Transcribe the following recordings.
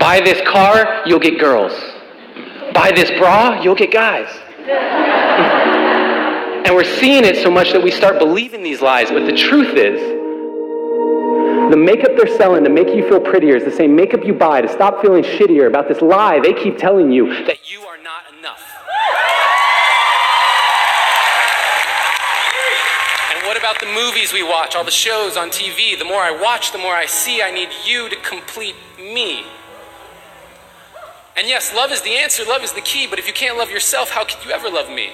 Buy this car, you'll get girls. Buy this bra, you'll get guys. And we're seeing it so much that we start believing these lies, but the truth is, the makeup they're selling to make you feel prettier is the same makeup you buy to stop feeling shittier about this lie they keep telling you that you are not enough. And what about the movies we watch, all the shows on TV? The more I watch, the more I see I need you to complete me. And yes, love is the answer, love is the key, but if you can't love yourself, how can you ever love me?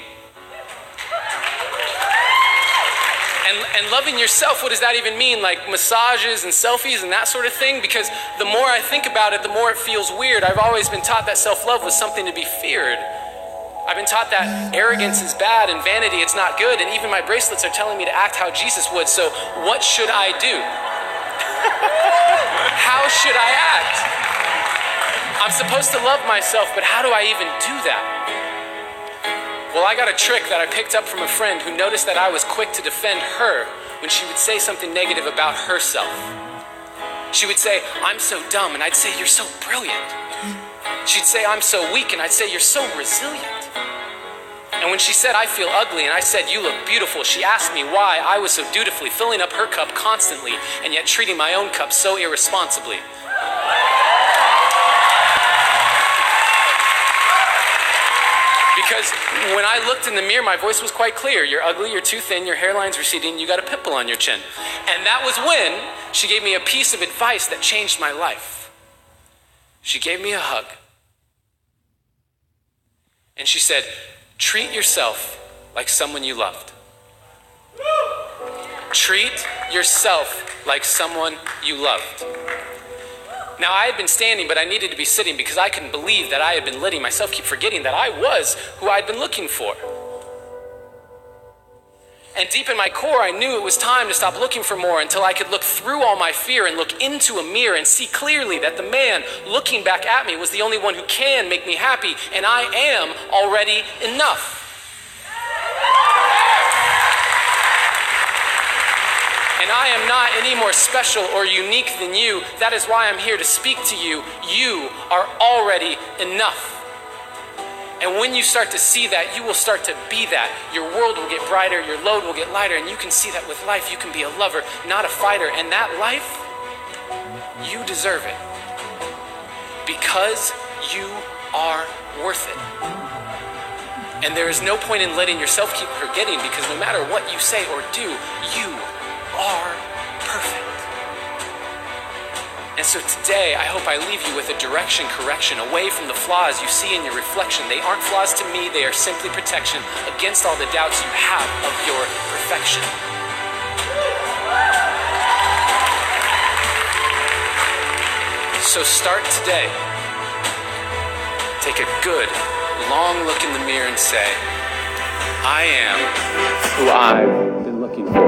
And loving yourself, what does that even mean? Like massages and selfies and that sort of thing? Because the more I think about it, the more it feels weird. I've always been taught that self-love was something to be feared. I've been taught that arrogance is bad and vanity, it's not good. And even my bracelets are telling me to act how Jesus would. So what should I do? How should I act? I'm supposed to love myself, but how do I even do that? Well, I got a trick that I picked up from a friend who noticed that I was quick to defend her when she would say something negative about herself. She would say, I'm so dumb, and I'd say, you're so brilliant. She'd say, I'm so weak, and I'd say, you're so resilient. And when she said, I feel ugly, and I said, you look beautiful, she asked me why I was so dutifully filling up her cup constantly and yet treating my own cup so irresponsibly. Because when I looked in the mirror, my voice was quite clear. You're ugly, you're too thin, your hairline's receding, you got a pimple on your chin. And that was when she gave me a piece of advice that changed my life. She gave me a hug. And she said, treat yourself like someone you loved. Treat yourself like someone you loved. Now, I had been standing, but I needed to be sitting because I couldn't believe that I had been letting myself keep forgetting that I was who I'd been looking for. And deep in my core, I knew it was time to stop looking for more until I could look through all my fear and look into a mirror and see clearly that the man looking back at me was the only one who can make me happy, and I am already enough. And I am not any more special or unique than you. That is why I'm here to speak to you. You are already enough. And when you start to see that, you will start to be that. Your world will get brighter, your load will get lighter, and you can see that with life. You can be a lover, not a fighter. And that life, you deserve it. Because you are worth it. And there is no point in letting yourself keep forgetting, because no matter what you say or do, you are perfect. And so today, I hope I leave you with a direction correction away from the flaws you see in your reflection. They aren't flaws to me, they are simply protection against all the doubts you have of your perfection. So start today. Take a good, long look in the mirror and say, I am who I've been looking for.